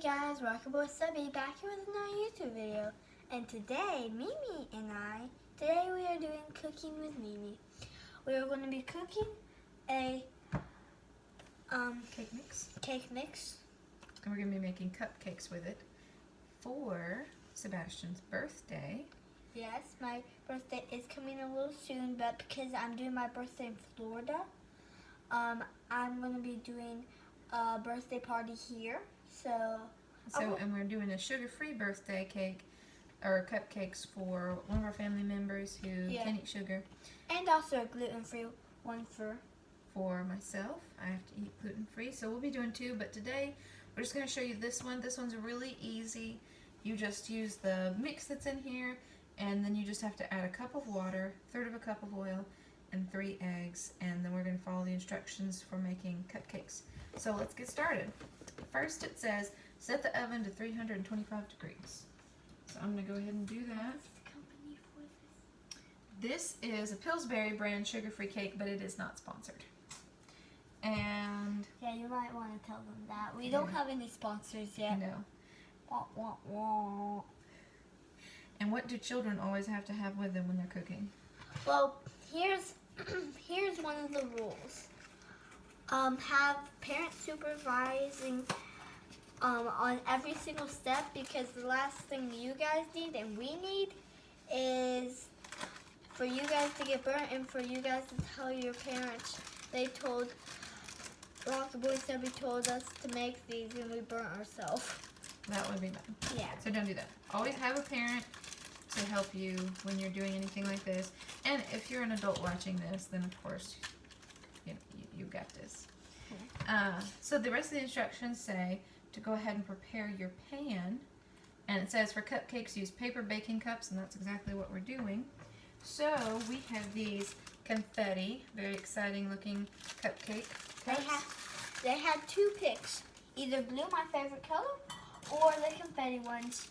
Hey guys, welcome to Subby, back here with another YouTube video. And today, Mimi and we are doing cooking with Mimi. We are going to be cooking a cake mix. And we're going to be making cupcakes with it for Sebastian's birthday. Yes, my birthday is coming a little soon, but because I'm doing my birthday in Florida, I'm going to be doing a birthday party here. And we're doing a sugar-free birthday cake or cupcakes for one of our family members who can't eat sugar. And also a gluten-free one for myself. I have to eat gluten-free, so we'll be doing two, but today we're just going to show you this one. This one's really easy. You just use the mix that's in here, and then you just have to add a cup of water, 1/3 of a cup of oil, and 3 eggs, and then we're going to follow the instructions for making cupcakes. So let's get started. First it says set the oven to 325 degrees. So I'm going to go ahead and do that. What's the company for this? This is a Pillsbury brand sugar-free cake, but it is not sponsored. And yeah, you might want to tell them that. We don't have any sponsors yet. No. Wah, wah, wah. And what do children always have to have with them when they're cooking? Well, here's one of the rules. Have parents supervising on every single step, because the last thing you guys need and we need is for you guys to get burnt and for you guys to tell your parents. Rock the Boy Subby told us to make these and we burnt ourselves. That would be bad. Yeah. So don't do that. Always have a parent to help you when you're doing anything like this. And if you're an adult watching this, then of course you got this. So the rest of the instructions say to go ahead and prepare your pan. And it says for cupcakes use paper baking cups, and that's exactly what we're doing. So we have these confetti, very exciting looking cupcake cups. They had 2 picks, either blue, my favorite color, or the confetti ones.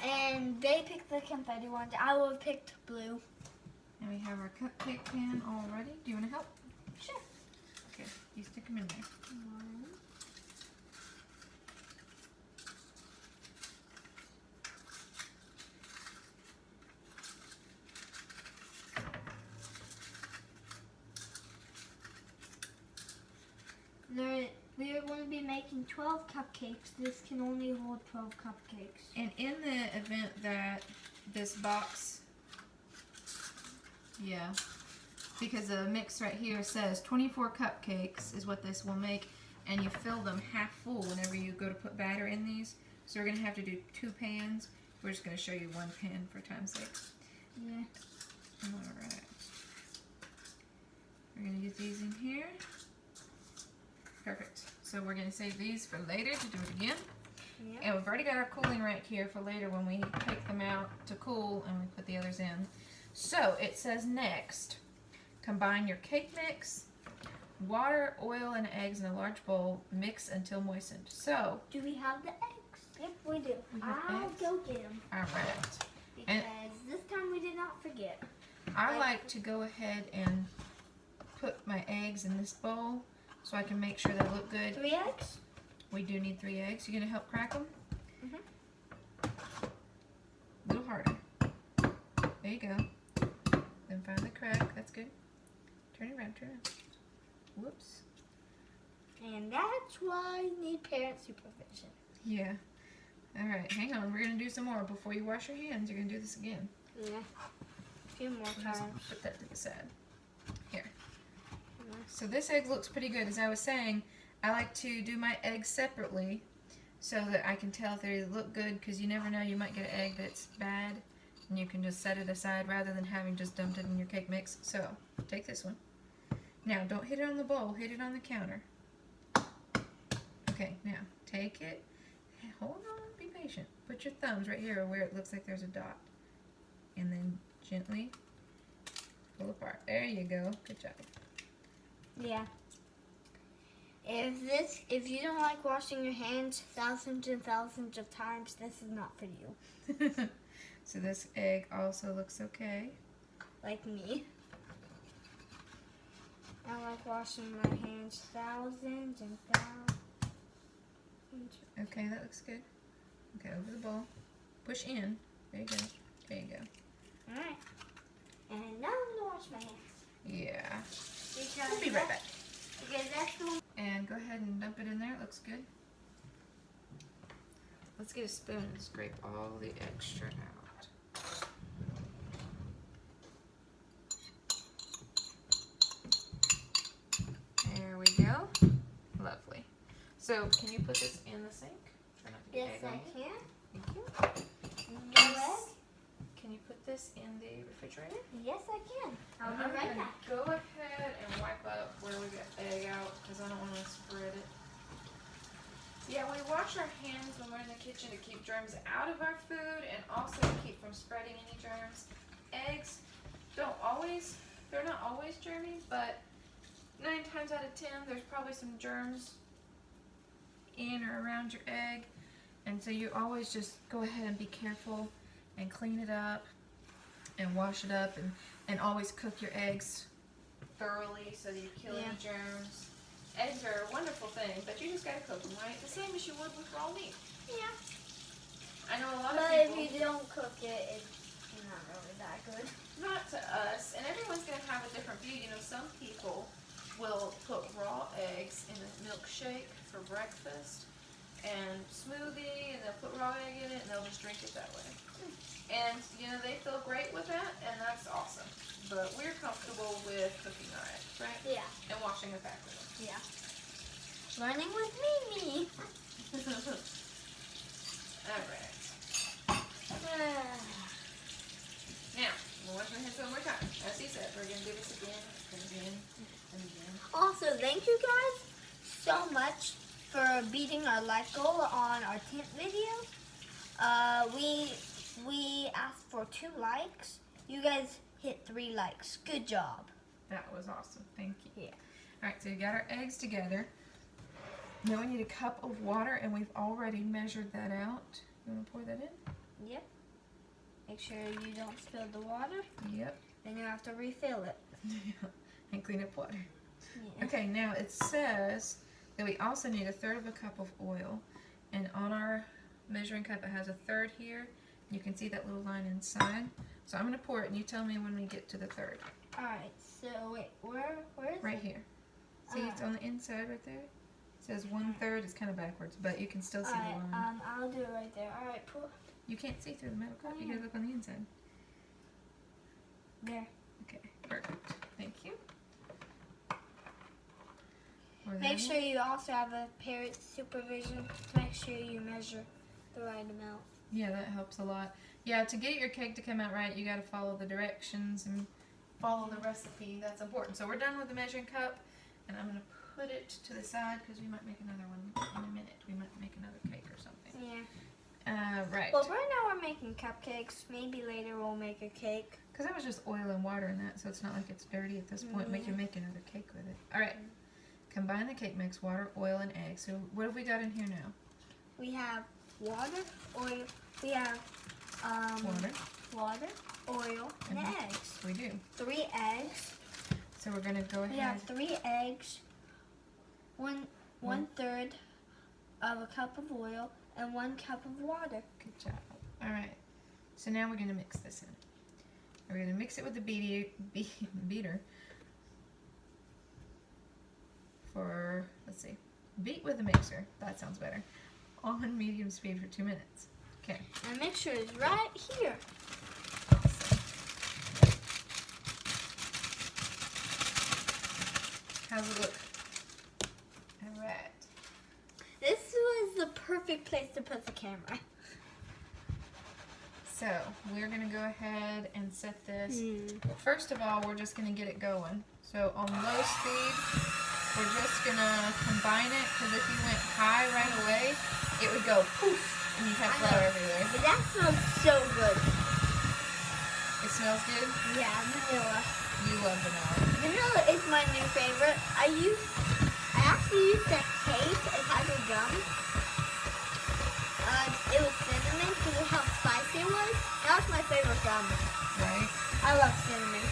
And they picked the confetti ones. I would have picked blue. And we have our cupcake pan all ready. Do you want to help? Sure. Okay, you stick them in there. We are going to be making 12 cupcakes. This can only hold 12 cupcakes. And in the event that this box, because the mix right here says 24 cupcakes is what this will make, and you fill them half full whenever you go to put batter in these. So we're going to have to do 2 pans. We're just going to show you 1 pan for time's sake. Yeah. Alright. We're going to get these in here. Perfect. So we're going to save these for later to do it again. Yep. And we've already got our cooling rack here for later when we take them out to cool and we put the others in. So it says next, combine your cake mix, water, oil, and eggs in a large bowl. Mix until moistened. So, do we have the eggs? Yep, we do. I'll go get them. Alright. Because this time we did not forget. I like to go ahead and put my eggs in this bowl so I can make sure they look good. 3 eggs? We do need 3 eggs. You gonna help crack them? Mm-hmm. A little harder. There you go. Then find the crack. That's good. Turn it around, turn it around. Whoops. And that's why you need parent supervision. Yeah. Alright, hang on. We're gonna do some more. Before you wash your hands, you're gonna do this again. Yeah. A few more Just times. put that to the side. Here. So this egg looks pretty good. As I was saying, I like to do my eggs separately so that I can tell if they look good, because you never know, you might get an egg that's bad and you can just set it aside rather than having just dumped it in your cake mix. So take this one. Now don't hit it on the bowl, hit it on the counter. Okay, now take it, hold on, be patient. Put your thumbs right here where it looks like there's a dot, and then gently pull apart. There you go, good job. Yeah. If you don't like washing your hands thousands and thousands of times, this is not for you. So this egg also looks okay. Like me. I like washing my hands thousands and thousands Okay, that looks good. Okay, over the bowl. Push in. There you go. There you go. Alright. And now I'm gonna wash my hands. Yeah. Because We'll be right back. Because that's the one. And go ahead and dump it in there. It looks good. Let's get a spoon and scrape all the extra out. There we go. Lovely. So, can you put this in the sink? Try not to get Yes, egg on I it. can. Thank you. No egg? Can you put this in the refrigerator? Yes, I can. I'll be I'm right gonna back. go ahead and wipe up where we got egg out because I don't want to spread it. Yeah, we wash our hands when we're in the kitchen to keep germs out of our food and also to keep from spreading any germs. Eggs they're not always germy, but 9 times out of 10 there's probably some germs in or around your egg. And so you always just go ahead and be careful and clean it up and wash it up and always cook your eggs thoroughly so that you kill any germs. Eggs are a wonderful thing, but you just gotta cook them, right? The same as you would with raw meat. Yeah. I know a lot of But people. if you don't cook it, it's not really that good. Not to us, and everyone's gonna have a different view. You know, some people will put raw eggs in a milkshake for breakfast and smoothie, and they'll put raw egg in it, and they'll just drink it that way. And, you know, they feel great with that, and that's awesome. But we're comfortable with cooking our eggs, right? Yeah. And washing it back with them. Yeah. Learning with Mimi. Alright. Now, we'll wash my hands one more time. As he said, we're going to do this again and again and again. Also, thank you guys so much for beating our like goal on our 10th video. We asked for 2 likes. You guys hit 3 likes. Good job. That was awesome. Thank you. Yeah. Alright, so you got our eggs together. Now we need a cup of water, and we've already measured that out. You want to pour that in? Yep. Make sure you don't spill the water. Yep. Then you have to refill it. And clean up water. Yeah. Okay, now it says that we also need 1/3 cup of oil. And on our measuring cup, it has 1/3 here. You can see that little line inside. So I'm going to pour it, and you tell me when we get to the 1/3. Alright, so wait, where is Right it? here. See, it's on the inside right there. It says 1/3. It's kind of backwards, but you can still see the Alright, line. I'll do it right there. Alright, pour. You can't see through the metal cup. You gotta look on the inside. There. Okay, perfect. Thank you. Pour that Make in. sure you also have a parent supervision to make sure you measure the right amount. Yeah, that helps a lot. Yeah, to get your cake to come out right, you gotta follow the directions and follow the recipe. That's important. So we're done with the measuring cup, and I'm gonna put it to the side because we might make another one in a minute. We might make another cake or something. Yeah. Right. Well, right now we're making cupcakes. Maybe later we'll make a cake. Because that was just oil and water in that, so it's not like it's dirty at this point. Make you make another cake with it. All right. Combine the cake mix, water, oil, and eggs. So what have we got in here now? We have water, oil. We have water, oil, and eggs. We do. 3 eggs. So we're gonna go ahead. We have 3 eggs. One third of a cup of oil and 1 cup of water. Good job. All right. So now we're gonna mix this in. We're gonna mix it with the beater for, let's see, beat with the mixer. That sounds better. On medium speed for 2 minutes. Okay. And the mixture is right here. Awesome. How's it look? All right. This was the perfect place to put the camera. So we're gonna go ahead and set this. First of all, we're just gonna get it going. So on low speed, we're just gonna combine it, because if you went high right away, it would go poof, and you'd have flour everywhere. But that smells so good. It smells good? Yeah, vanilla. You love vanilla. Vanilla is my new favorite. I actually used to hate Tiger gum. It was cinnamon because of how spicy it was. Now it's my favorite gum. Right? I love cinnamon.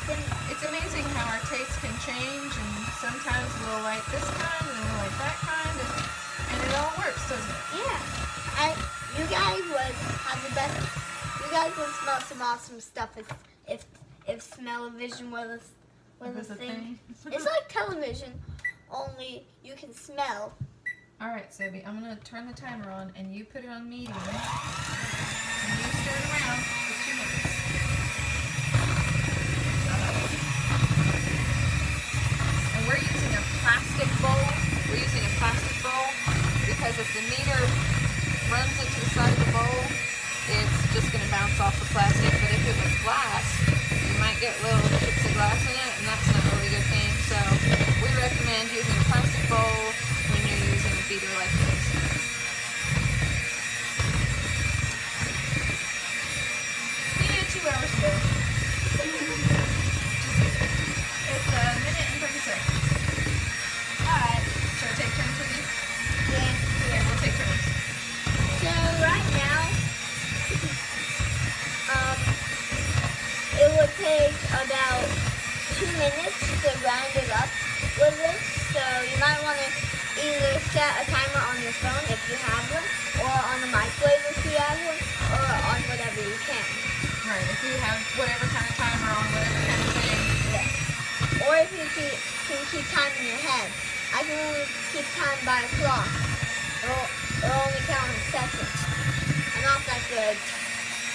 It's amazing how our tastes can change, and sometimes we'll like this kind, and then we'll like that kind, and it all works, doesn't it? Yeah. You guys would have the best. You guys would smell some awesome stuff if smell-o-vision was a thing. It's like television, only you can smell. All right, Sophie, I'm gonna turn the timer on, and you put it on medium, and you stir it around for 2 minutes. And we're using a plastic bowl. We're using a plastic bowl because if the meter runs into the side of the bowl, it's just gonna bounce off the plastic. But if it was glass, you might get little chips of glass in it, and that's not a really good thing. So we recommend using a plastic bowl when you're using a beater like this. Yeah, 2 hours ago. It's a minute and 30 seconds. Alright. Should I take turns with you? Yeah. Yeah, we'll take turns. So right now, it would take about 2 minutes to round it up with this. So you might want to either set a timer on your phone if you have one, or on the microwave if you have one, or on whatever you can. Right, if you have whatever kind of timer on whatever kind of thing. Yeah. Or if you can keep time in your head. I can only keep time by a clock. It'll only count in seconds. I'm not that good.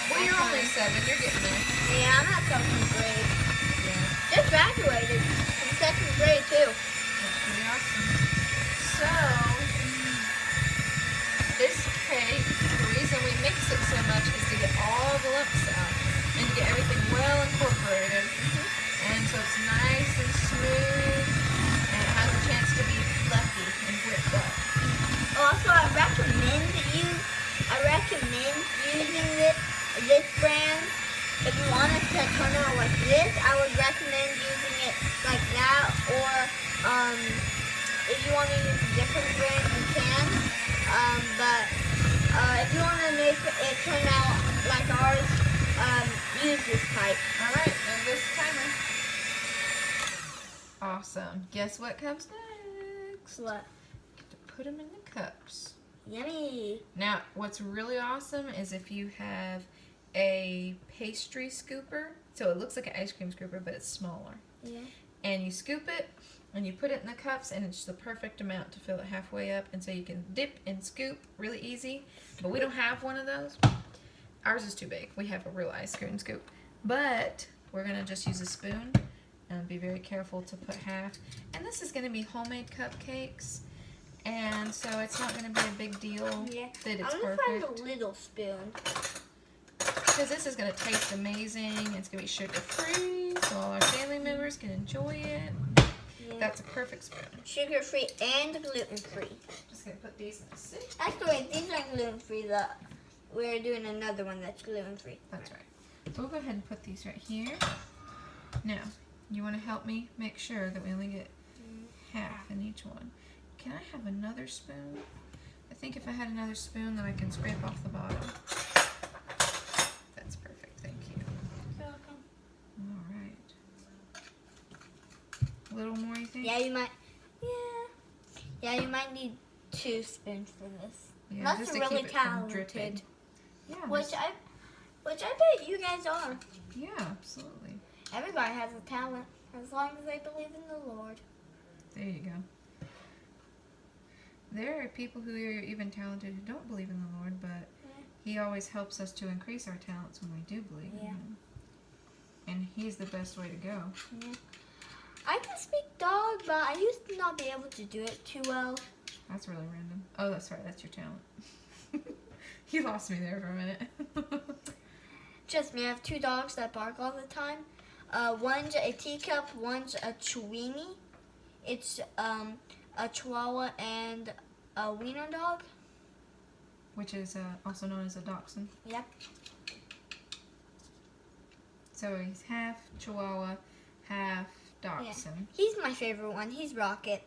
Well, you're only 7. You're getting there. Yeah, I'm at 7th grade. Yeah. Just graduated from 2nd grade too. That's pretty awesome. So, this cake, the reason we mix it so much is to get all the lumps out and to get everything well incorporated. And so it's nice and smooth and it has a chance to be fluffy and whipped up. Also, I recommend using this brand. If you want it to turn out like this, I would recommend using it like that. Or if you want to use a different brand, you can. But if you want to make it turn out like ours, use this type. All right, and this timer. Awesome. Guess what comes next? What? Get to put them in the cups. Yummy. Now, what's really awesome is if you have a pastry scooper, so it looks like an ice cream scooper, but it's smaller. Yeah. And you scoop it, and you put it in the cups, and it's the perfect amount to fill it halfway up, and so you can dip and scoop really easy. But we don't have one of those. Ours is too big. We have a real ice cream scoop. But we're going to just use a spoon and be very careful to put half. And this is going to be homemade cupcakes. And so it's not going to be a big deal that it's I'm gonna perfect. find a little spoon. Because this is going to taste amazing. It's going to be sugar-free, so all our family members can enjoy it. Yeah. That's a perfect spoon. Sugar-free and gluten-free. Just going to put these in the sink. Actually, these aren't gluten-free. We're doing another one that's gluten-free. That's right. So we'll go ahead and put these right here. Now, you want to help me make sure that we only get half in each one. Can I have another spoon? I think if I had another spoon, then I can scrape off the bottom. That's perfect. Thank you. All right. A little more, you think? Yeah, you might. Yeah, you might need 2 spoons for this. Yeah, Unless just you're to really keep it from dripping. talented. Yeah. Which I bet you guys are. Yeah, absolutely. Everybody has a talent, as long as they believe in the Lord. There you go. There are people who are even talented who don't believe in the Lord, but He always helps us to increase our talents when we do believe in Him. And He's the best way to go. Yeah. I can speak dog, but I used to not be able to do it too well. That's really random. Oh, that's right. That's your talent. You lost me there for a minute. Just me. I have 2 dogs that bark all the time. One's a teacup, one's a Chiweenie. It's a Chihuahua and a wiener dog. Which is also known as a dachshund. Yep. So he's half Chihuahua, half dachshund. He's my favorite one. He's Rocket.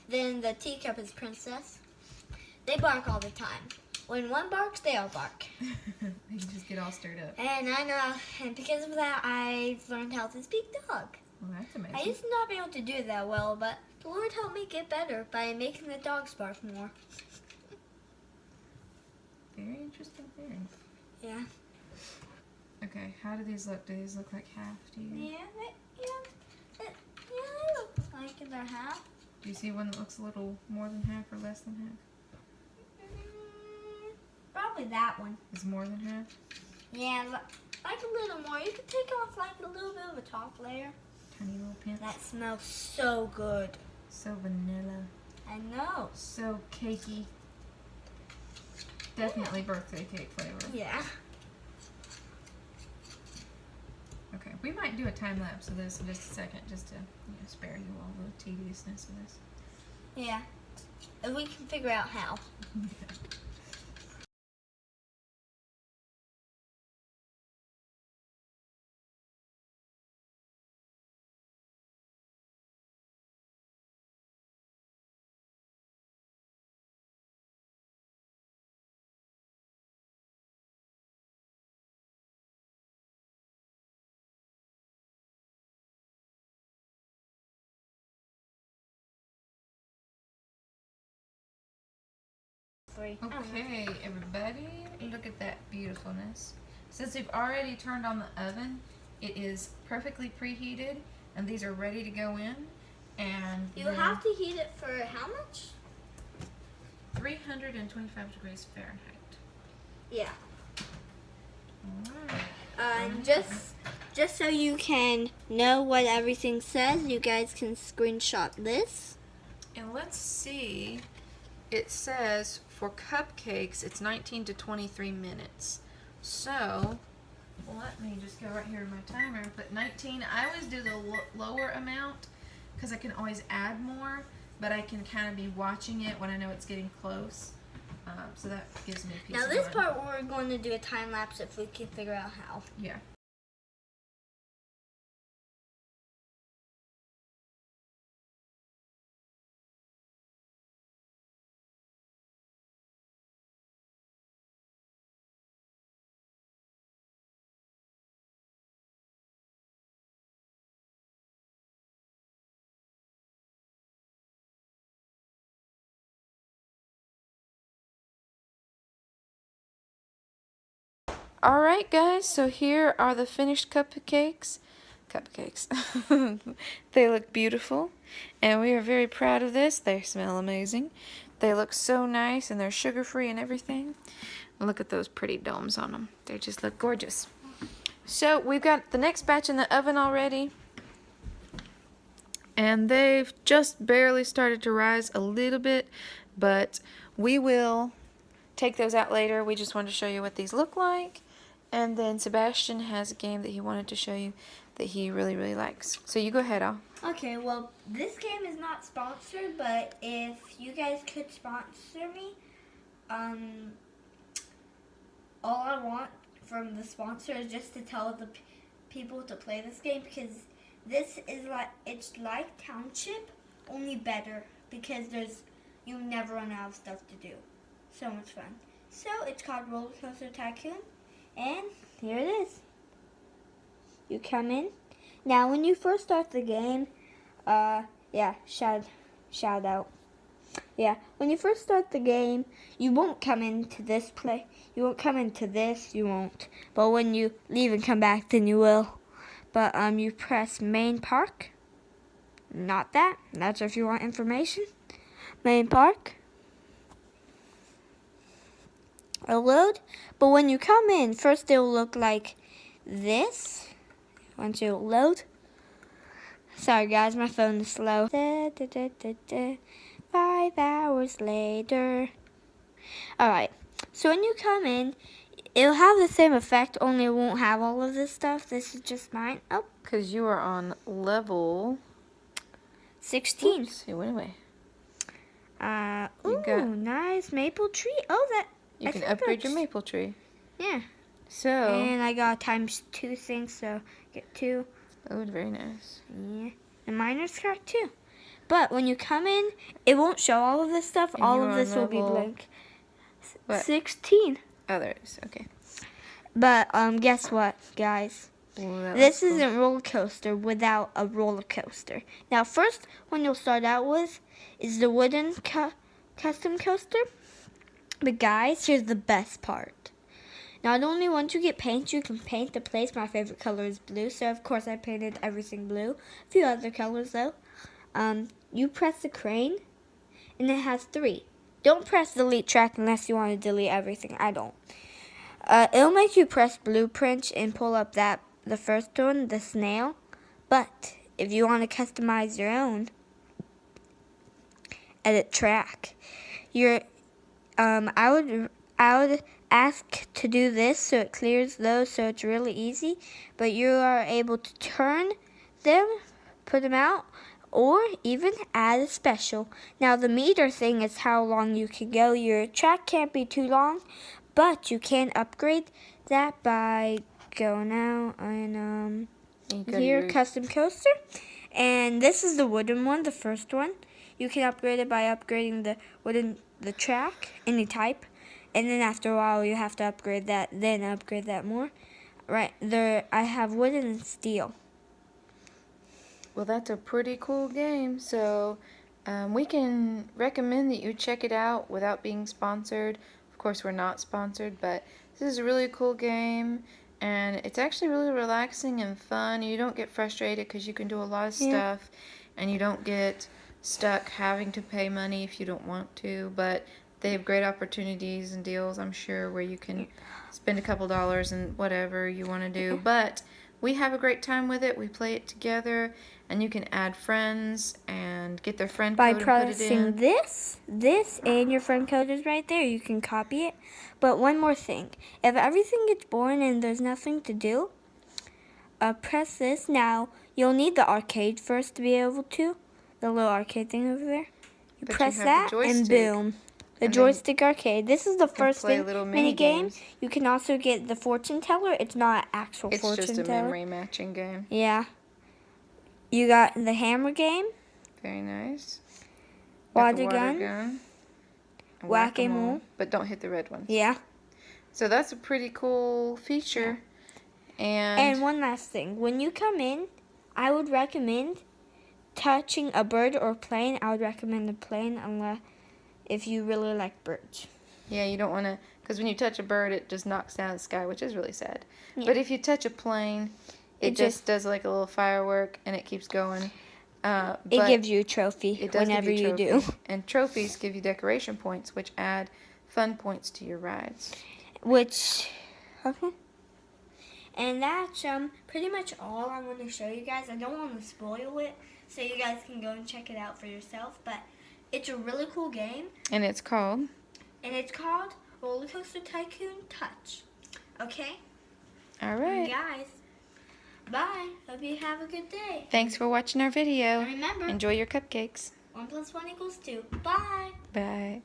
Then the teacup is Princess. They bark all the time. When one barks, they all bark. They just get all stirred up. And I know, and because of that, I've learned how to speak dog. Well, that's amazing. I used to not be able to do that well, but the Lord helped me get better by making the dogs bark more. Very. Yeah. Okay, how do these look? Do these look like half to you? Yeah, they look like they're half. Do you see one that looks a little more than half or less than half? Probably that one. Is more than half? Yeah, like a little more. You could take off like a little bit of a top layer. Tiny little pinch. That smells so good. So vanilla. I know. So cakey. Definitely birthday cake flavor. Yeah. Okay, we might do a time lapse of this in just a second, just to spare you all the tediousness of this. Yeah. And we can figure out how. Okay, everybody, look at that beautifulness. Since we've already turned on the oven, it is perfectly preheated, and these are ready to go in. And You have to heat it for how much? 325 degrees Fahrenheit. Yeah. Alright. Just so you can know what everything says, you guys can screenshot this. And let's see. It says for cupcakes, it's 19 to 23 minutes. So, let me just go right here in my timer and put 19. I always do the lower amount because I can always add more, but I can kind of be watching it when I know it's getting close. So that gives me peace Now of this mind. part we're going to do a time lapse if we can figure out how. Yeah. Alright guys, so here are the finished cupcakes. They look beautiful, and we are very proud of this. They smell amazing. They look so nice, and they're sugar-free and everything. Look at those pretty domes on them. They just look gorgeous. So we've got the next batch in the oven already, and they've just barely started to rise a little bit, but we will take those out later. We just wanted to show you what these look like. And then Sebastian has a game that he wanted to show you that he really, really likes. So you go ahead, Al. Okay, well, this game is not sponsored, but if you guys could sponsor me, all I want from the sponsor is just to tell the people to play this game, because this is it's like Township, only better, because you never run out of stuff to do. So much fun. So it's called Roller Coaster Tycoon, and here it is. You come in. Now when you first start the game, yeah, shout out. Yeah, when you first start the game, you won't come into this play. You won't come into this, you won't. But when you leave and come back, then you will. But you press main park. Not that. That's if you want information. Main park. It'll load. But when you come in, first it'll look like this. Once you load. Sorry guys, my phone is slow. 5 hours later. Alright, so when you come in, it'll have the same effect, only it won't have all of this stuff. This is just mine. Oh. Because you are on level 16. Oops, it went away. Ooh, nice maple tree. Oh, that. You can upgrade your maple tree. Yeah. So. And I got ×2 things, so get 2. Oh, very nice. Yeah. And miner's cart too. But when you come in, it won't show all of this stuff. And all you're of on this will be level blank. what? 16. Oh, there it is. Okay. But guess what, guys? Well, This isn't roller coaster without a roller coaster. Now, first one you'll start out with is the wooden custom coaster. But guys, here's the best part. Not only once you get paint, you can paint the place. My favorite color is blue, so of course I painted everything blue. A few other colors though. You press the crane, and it has 3. Don't press delete track unless you want to delete everything. I don't. It'll make you press blueprint and pull up the first one, the snail. But if you want to customize your own, edit track. I would ask to do this so it clears those, so it's really easy. But you are able to turn them, put them out, or even add a special. Now the meter thing is how long you can go. Your track can't be too long, but you can upgrade that by going out and here, custom coaster. And this is the wooden one, the first one. You can upgrade it by upgrading the track, any type. And then after a while you have to upgrade that, then upgrade that more. Right there, I have wooden and steel. Well, that's a pretty cool game, so we can recommend that you check it out without being sponsored. Of course, we're not sponsored, but this is a really cool game, and it's actually really relaxing and fun. You don't get frustrated because you can do a lot of stuff, and you don't get stuck having to pay money if you don't want to, but they have great opportunities and deals, I'm sure, where you can spend a couple dollars and whatever you want to do, but we have a great time with it. We play it together, and you can add friends and get their friend code and put it in. By pressing this, and your friend code is right there. You can copy it. But one more thing. If everything gets boring and there's nothing to do, press this. Now, you'll need the arcade first to be able to. The little arcade thing over there. You press that, and boom. The joystick arcade. This is the first thing. Mini game. You can also get the fortune teller. It's not an actual fortune teller. It's just a memory matching game. Yeah. You got the hammer game. Very nice. Water gun. Whack-a-mole. But don't hit the red ones. Yeah. So that's a pretty cool feature. Yeah. And one last thing. When you come in, I would recommend touching a bird or plane. I would recommend a plane unless if you really like birds. Yeah, you don't want to, because when you touch a bird, it just knocks down the sky, which is really sad. Yeah. But if you touch a plane, it just does like a little firework, and it keeps going. It gives you a trophy whenever you do. And trophies give you decoration points, which add fun points to your rides. Okay. And that's pretty much all I'm going to show you guys. I don't want to spoil it, so you guys can go and check it out for yourself. But it's a really cool game. And it's called? And it's called Roller Coaster Tycoon Touch. Okay? All right. And guys, bye. Hope you have a good day. Thanks for watching our video. And remember, enjoy your cupcakes. 1 + 1 = 2. Bye. Bye.